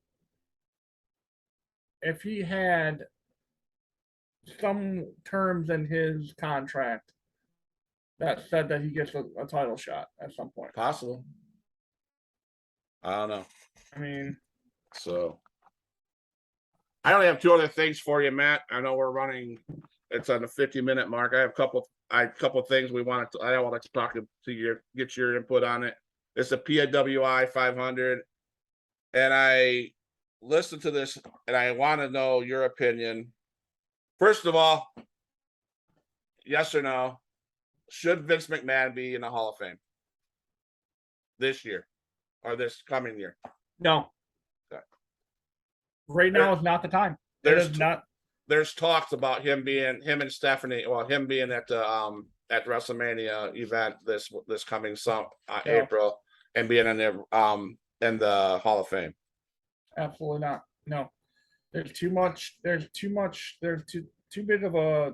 some terms in his contract that said that he gets a title shot at some point. Possible. I don't know. I mean, so I only have two other things for you, Matt. I know we're running. It's on the 50-minute mark. I have a couple of things I want to talk to you, get your input on it. It's a PWI 500, and I listened to this, and I want to know your opinion. First of all, yes or no, should Vince McMahon be in the Hall of Fame this year or this coming year? no. Okay. Right now is not the time. There's talks about him and Stephanie, him being at the at WrestleMania event this coming April, and being in the Hall of Fame. Absolutely not. No. There's too big of a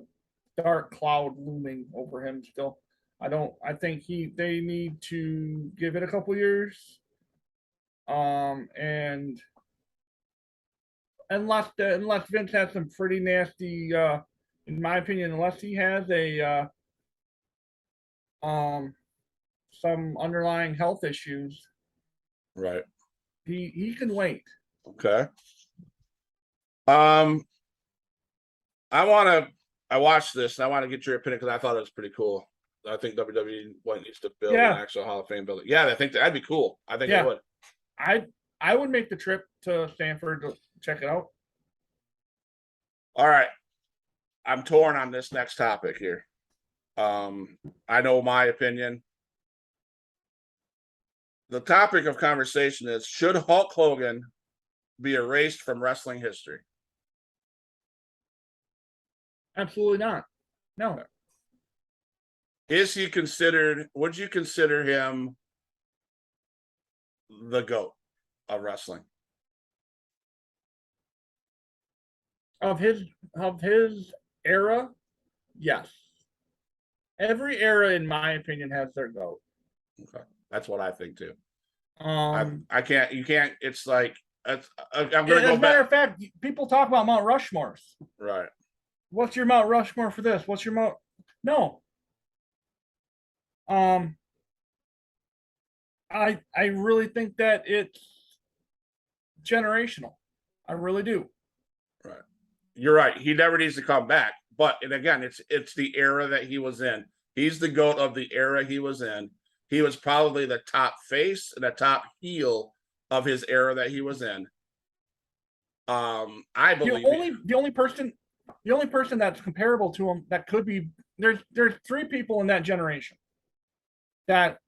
dark cloud looming over him still. I think they need to give it a couple years. And unless Vince has some pretty nasty, in my opinion, unless he has some underlying health issues, right? He can wait. Okay. I watched this and I want to get your opinion because I thought it was pretty cool. I think WWE needs to build an actual Hall of Fame building. Yeah, I think that'd be cool. I think it would. I would make the trip to Stanford to check it out. All right. I'm torn on this next topic here. I know my opinion. The topic of conversation is, should Hulk Hogan be erased from wrestling history? Absolutely not. No. Would you consider him the GOAT of wrestling? Of his era, yes. Every era, in my opinion, has their GOAT. Okay, that's what I think too. I can't. You can't. It's like I'm gonna go. As a matter back. of fact, people talk about Mount Rushmores. Right. What's your Mount Rushmore for this? What's your Mount? No. I really think that it's generational. I really do. Right. You're right. He never needs to come back. But and again, it's the era that he was in. He's the GOAT of the era he was in. He was probably the top face and the top heel of his era that he was in. I believe the only person that's comparable to him that could be there's three people in that generation that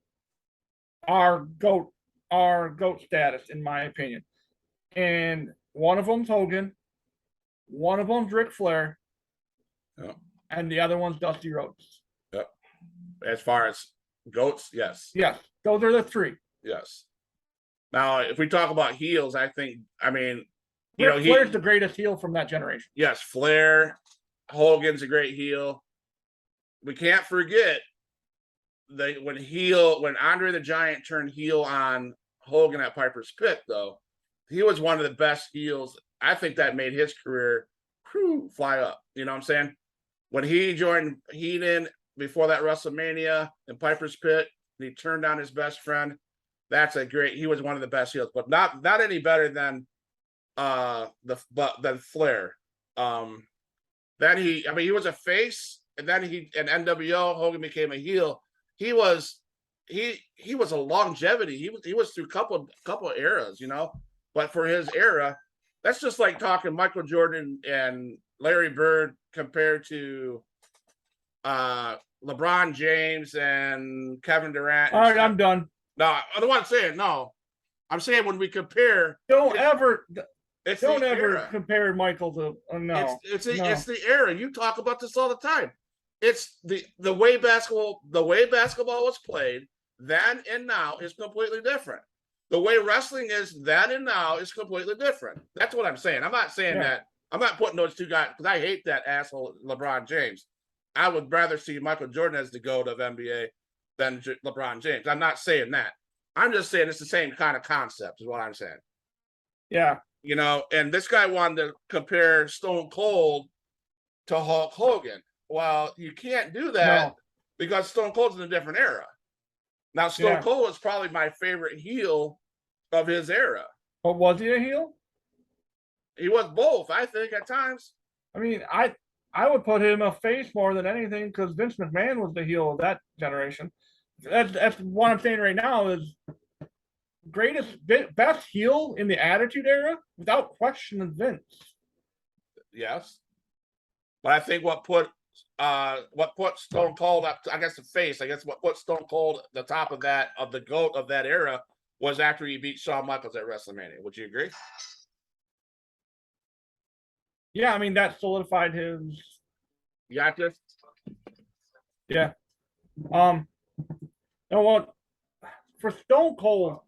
are GOAT status, in my opinion. And one of them's Hogan, one of them's Ric Flair, and the other one's Dusty Rhodes. Yep. As far as GOATs, yes. Yes, those are the three. Yes. Now, if we talk about heels, I mean, Flair's the greatest heel from that generation. Yes, Flair, Hogan's a great heel. We can't forget when Andre the Giant turned heel on Hogan at Piper's Pit, though, he was one of the best heels. I think that made his career fly up. You know what I'm saying? When he joined Heenan before that WrestleMania in Piper's Pit, and he turned down his best friend. He was one of the best heels, but not any better than than Flair. Then he was a face, and then in NWO, Hogan became a heel. He was a longevity. He was through couple eras, But for his era, that's just like talking Michael Jordan and Larry Bird compared to LeBron James and Kevin Durant. All right, I'm done. No, I don't want to say it. No, I'm saying when we compare, don't ever era. compare Michael to no. It's the era. You talk about this all the time. It's the way basketball was played then and now is completely different. The way wrestling is then and now is completely different. That's what I'm saying. I'm not saying that. I'm not putting those two guys because I hate that asshole LeBron James. I would rather see Michael Jordan as the GOAT of NBA than LeBron James. I'm not saying that. I'm just saying it's the same kind of concept is what I'm saying. Yeah. And this guy wanted to compare Stone Cold to Hulk Hogan. Well, you can't do that because Stone Cold's in a different era. Now, Stone Cold was probably my favorite heel of his era. But was he a heel? He was both, I think, at times. I mean, I would put him a face more than anything because Vince McMahon was the heel of that generation. That's what I'm saying right now is best heel in the Attitude Era without question is Vince. Yes, but I think what put Stone Cold up, I guess the face. I guess what put Stone Cold at the top of the GOAT of that era was after he beat Shawn Michaels at WrestleMania. Would you agree? Yeah, I mean that solidified his. Yeah. Yeah. You know what? For Stone Cold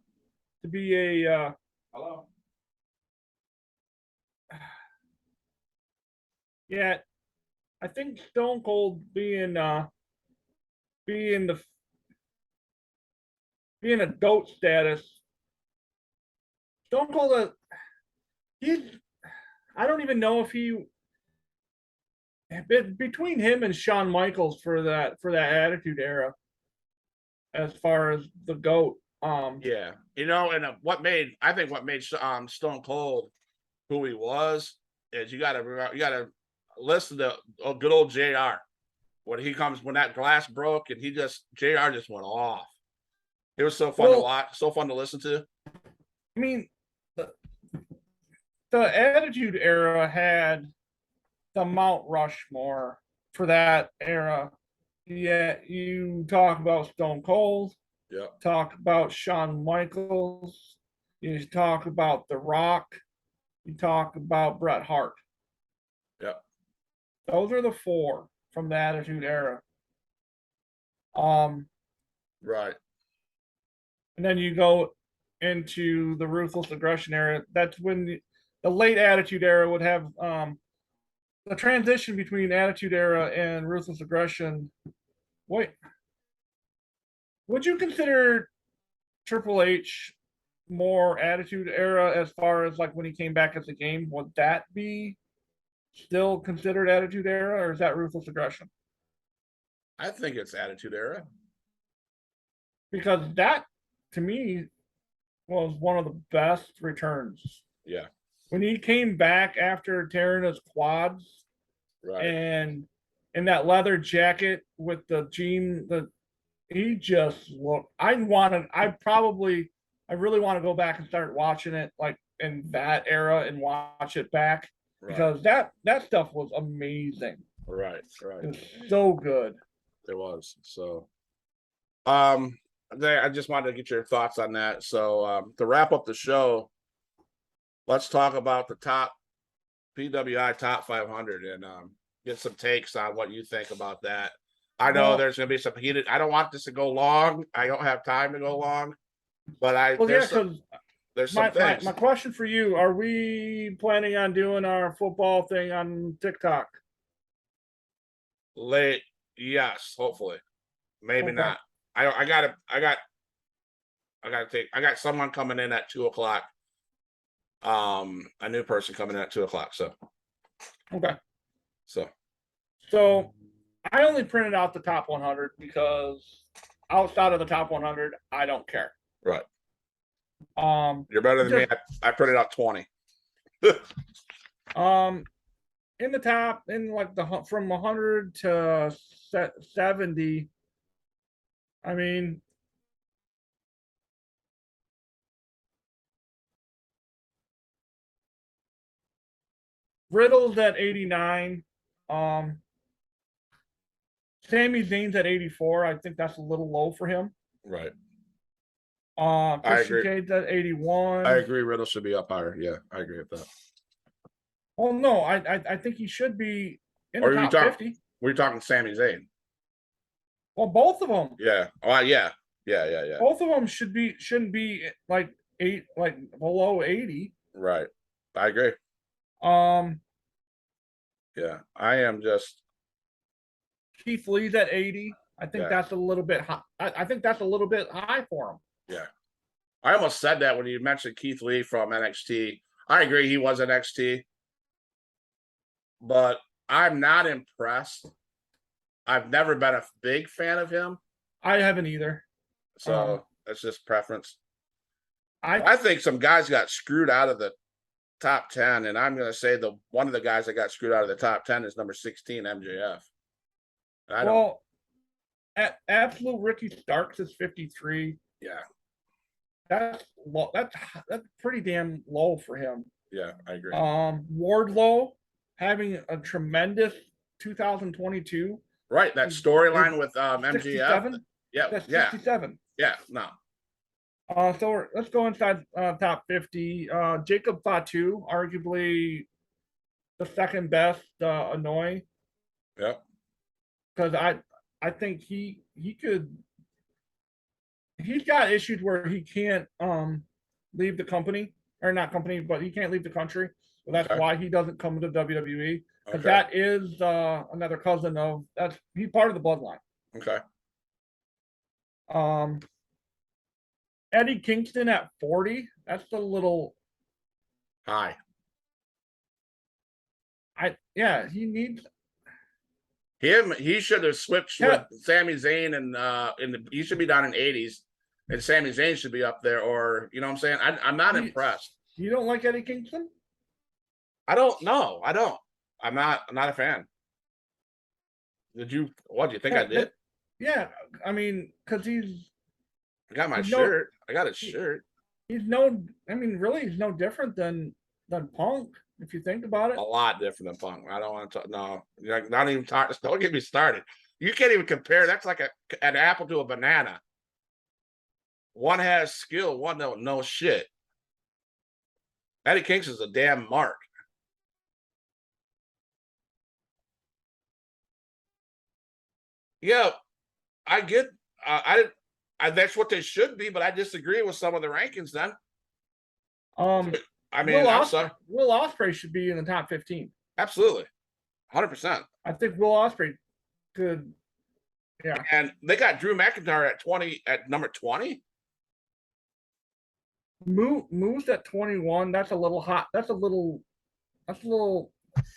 to be a hello. Yeah, I think Stone Cold being a GOAT status. Stone Cold, I don't even know if between him and Shawn Michaels for that Attitude Era, as far as the GOAT. Yeah, and what made Stone Cold who he was is you gotta listen to good old JR when that glass broke and JR just went off. It was so fun to watch, so fun to listen to. I mean, the Attitude Era had the Mount Rushmore for that era. Yeah, you talk about Stone Cold. Yeah. Talk about Shawn Michaels. You talk about The Rock. You talk about Bret Hart. Yeah. Those are the four from the Attitude Era. Right. And then you go into the Ruthless Aggression Era. That's when the late Attitude Era would have the transition between Attitude Era and Ruthless Aggression. Wait, would you consider Triple H more Attitude Era as far as like when he came back as a game? Would that be still considered Attitude Era, or is that Ruthless Aggression? I think it's Attitude Era. Because that, to me, was one of the best returns. Yeah. When he came back after tearing his quads, right, and in that leather jacket with the jean, he just looked. I really want to go back and start watching it like in that era and watch it back because that stuff was amazing. Right. It was so good. It was. So, I just wanted to get your thoughts on that. So, to wrap up the show, let's talk about the top PWI top 500 and get some takes on what you think about that. I know there's going to be some heated. I don't want this to go long. I don't have time to go long, but there's some things. My question for you: are we planning on doing our football thing on TikTok? Late, yes, hopefully, maybe Okay. not. I got someone coming in at 2:00. A new person coming in at 2:00. Okay. So So I only printed out the top 100 because outside of the top 100, I don't care. right, You're better than me. I printed out 20. In the top, in like from 100 to 70. I mean, Riddle's at 89. Sami Zayn's at 84. I think that's a little low for him. Right. Christian agree. Cade's at 81. I agree. Riddle should be up higher. Yeah, I agree with that. Well, no, I think he should be in Or the are you top talking- 50. We're talking Sami Zayn. Well, both of them. Yeah. Oh, yeah. Both of them shouldn't be like below 80. Right. I agree. Yeah. I am just. Keith Lee's at 80. I think Yeah. that's a little bit high. I think that's a little bit high for him. Yeah. I almost said that when you mentioned Keith Lee from NXT. I agree he was NXT, but I'm not impressed. I've never been a big fan of him, I haven't either. so that's just preference. I I think some guys got screwed out of the top 10, and I'm going to say one of the guys that got screwed out of the top 10 is number 16, MJF. Absolute Ricky Starks is 53. Yeah, That's low. That's pretty damn low for him. yeah, I agree. Wardlow having a tremendous 2022. Right, that storyline with MJF. 67? Yeah, That's yeah, 67. yeah. No, So let's go inside top 50. Jacob Fatu, arguably the second best annoying, yeah, because I think he could. He's got issues where he can't leave the company, or not company, but he can't leave the country. So that's Okay. why he doesn't come to WWE, because okay, that is another cousin of he's part of the bloodline. okay. Eddie Kingston at 40. That's a little. Hi. He needs. He should have switched Yeah. with Sami Zayn, and he should be down in 80s, and Sami Zayn should be up there, or you know what I'm saying. I'm not impressed. You don't like Eddie Kingston? I don't know. I don't. I'm not a fan. Did you? What do you think I did? Yeah, I mean, because I got my he's shirt. I got his shirt. he's really he's no different than Punk, if you think about it. A lot different than Punk. I don't want to talk. No, not even talk. Don't get me started. You can't even compare. That's like an apple to a banana. One has skill. One don't know shit. Eddie Kingston's a damn mark. Yeah, I get. That's what they should be, but I disagree with some of the rankings. Then I mean, I'm sorry. Will Ospreay should be in the top 15. Absolutely, 100%. I think Will Ospreay could. Yeah, And they got Drew McIntyre at number 20. Moose at 21. That's a little hot. That's a little.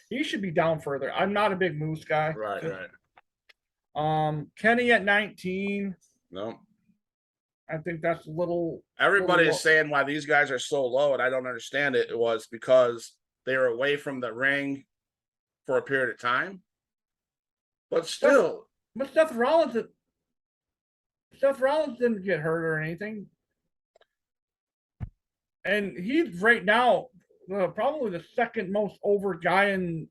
He should be down further. I'm not a big Moose guy. Right. Kenny at 19. No. I think that's a little. Everybody little is saying why these guys are so low, and I don't understand it. It was because they were away from the ring for a period of time. But still, But Seth Rollins didn't get hurt or anything, and he's right now probably the second most over guy in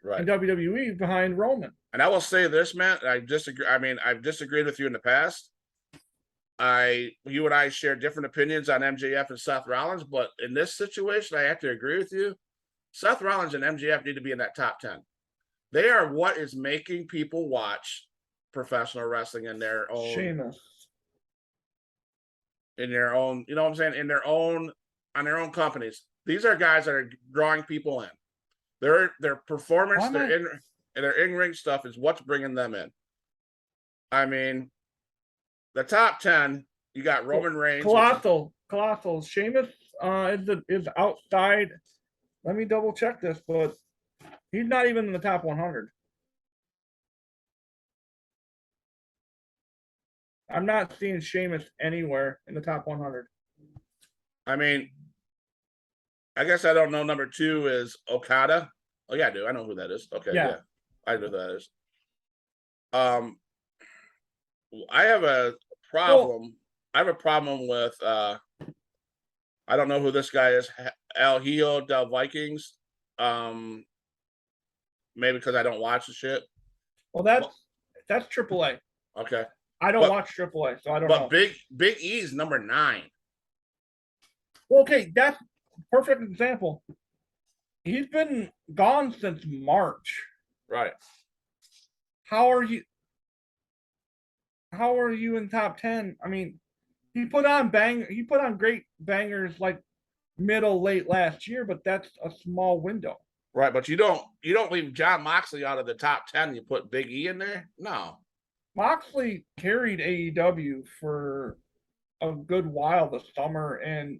right. WWE behind Roman. And I will say this, man, I disagree. I mean, I've disagreed with you in the past. You and I share different opinions on MJF and Seth Rollins, but in this situation, I have to agree with you. Seth Rollins and MJF need to be in that top 10. They are what is making people watch professional wrestling in their own. Sheamus. In their own, you know what I'm saying? In their own on their own companies. These are guys that are drawing people in. Their performance, their in-ring stuff is what's bringing them in. I mean, the top 10, you got Roman Reigns. Colossal. Sheamus is outside. Let me double check this, but he's not even in the top 100. I'm not seeing Sheamus anywhere in the top 100. I mean, I guess I don't know. Number 2 is Okada. Oh yeah, I do. I know who that is. Okay, yeah. I know who that is. I have a problem. Well, I have a problem with I don't know who this guy is. El Hijo del Vikings. Maybe because I don't watch the shit. Well, that's AAA. Okay. I don't watch AAA, so I don't know. But Big E's number 9. Well, okay, that's a perfect example. He's been gone since March. Right. How are you in top 10? I mean, he put on great bangers like late last year, but that's a small window. Right, but you don't leave John Moxley out of the top 10. You put Big E in there? No. Moxley carried AEW for a good while this summer, and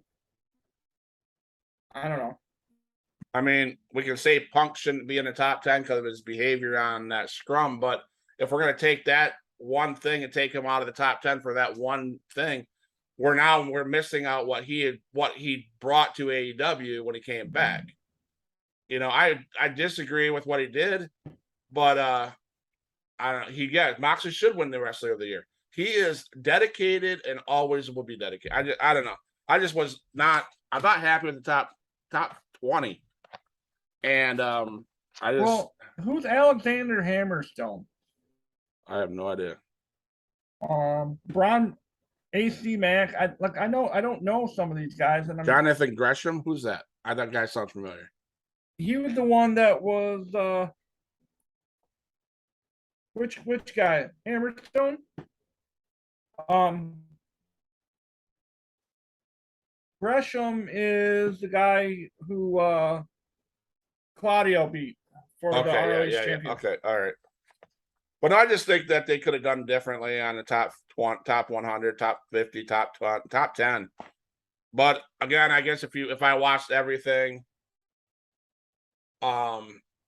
I don't know. I mean, we can say Punk shouldn't be in the top 10 because of his behavior on that scrum, but if we're going to take that one thing and take him out of the top 10 for that one thing, we're missing out what he brought to AEW when he came back. You know, I disagree with what he did, but Moxley should win the Wrestler of the Year. He is dedicated and always will be dedicated. I don't know. I'm not happy with the top 20. And who's Alexander Hammerstone? I have no idea. Braun AC Mac. I don't know some of these guys. And Jonathan Gresham. Who's that? That guy sounds familiar. He was the one that was which guy? Hammerstone? Gresham is the guy who Claudio beat for the ROH championship. Okay, all right. But I just think that they could have done differently on the top 100, top 50, top 10. But again, I guess if I watched everything, I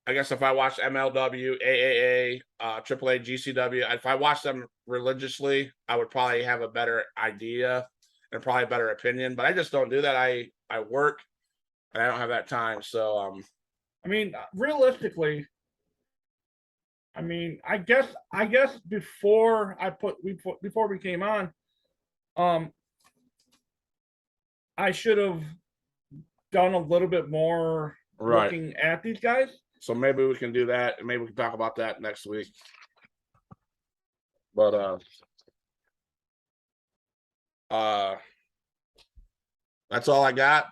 guess if I watched MLW, AAA, AAA, GCW, if I watched them religiously, I would probably have a better idea and probably a better opinion. But I just don't do that. I work and I don't have that time. So I mean, realistically, I guess before we came on, I should have done a little bit more looking at these guys. So maybe we can do that, and maybe we can talk about that next week. But that's all I got.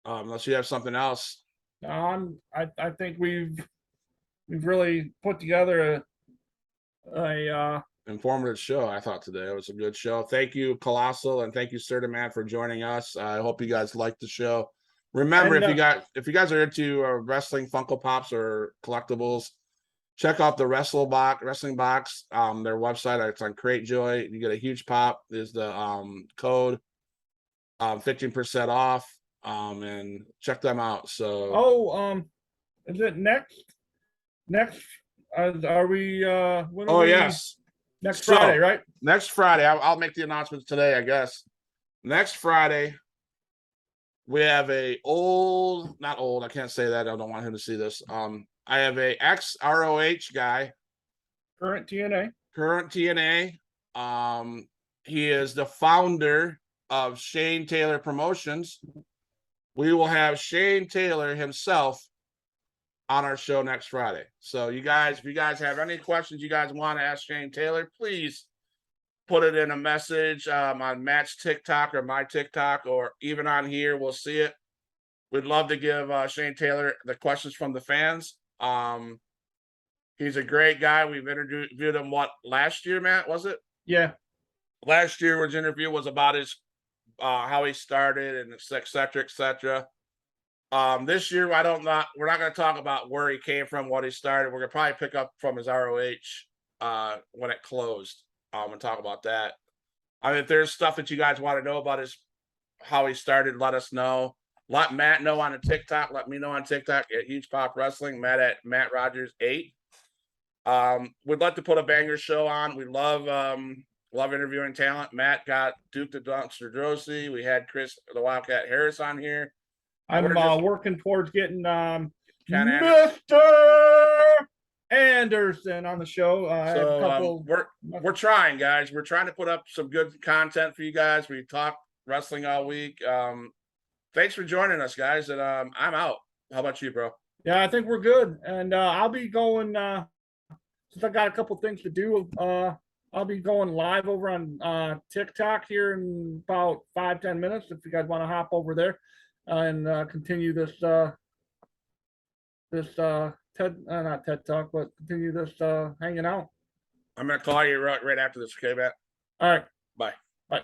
Unless you have something else. I think we've really put together a informative show. I thought today it was a good show. Thank you, Colossal, and thank you, Sertaman, for joining us. I hope you guys liked the show. Remember, if you guys are into wrestling Funko Pops or collectibles, check out the Wrestling Box. Their website. It's on Cratejoy. You get a huge pop. Is the code 15% off. And check them out. So is it next? Are we? Yes. Next Friday, right? Next Friday. I'll make the announcements today, I guess. Next Friday. We have not old. I can't say that. I don't want him to see this. I have a ex-ROH guy. Current TNA. He is the founder of Shane Taylor Promotions. We will have Shane Taylor himself on our show next Friday. So you guys, if you guys have any questions you guys want to ask Shane Taylor, please put it in a message on Matt's TikTok or my TikTok, or even on here. We'll see it. We'd love to give Shane Taylor the questions from the fans. He's a great guy. We've interviewed him last year, Matt, was it? Yeah. Last year, his interview was about his how he started and et cetera, et cetera. This year we're not going to talk about where he came from, what he started. We're going to probably pick up from his ROH when it closed and talk about that. I mean, if there's stuff that you guys want to know about how he started, let us know. Let Matt know on the TikTok. Let me know on TikTok at Huge Pop Wrestling. Matt at Matt Rogers 8. We'd like to put a banger show on. We love interviewing talent. Matt got Duke the Dumpster Drosy. We had Chris the Wildcat Harris on here. I'm working towards getting Ken Mr. Anderson on the show. We're trying, guys. We're trying to put up some good content for you guys. We talk wrestling all week. Thanks for joining us, guys. And I'm out. How about you, bro? Yeah, I think we're good. And I'll be going since I got a couple things to do. I'll be going live over on TikTok here in about 5-10 minutes. If you guys want to hop over there and continue this not TED Talk, but continue this hanging out. I'm gonna call you right after this, okay, Matt? All right. Bye. Bye.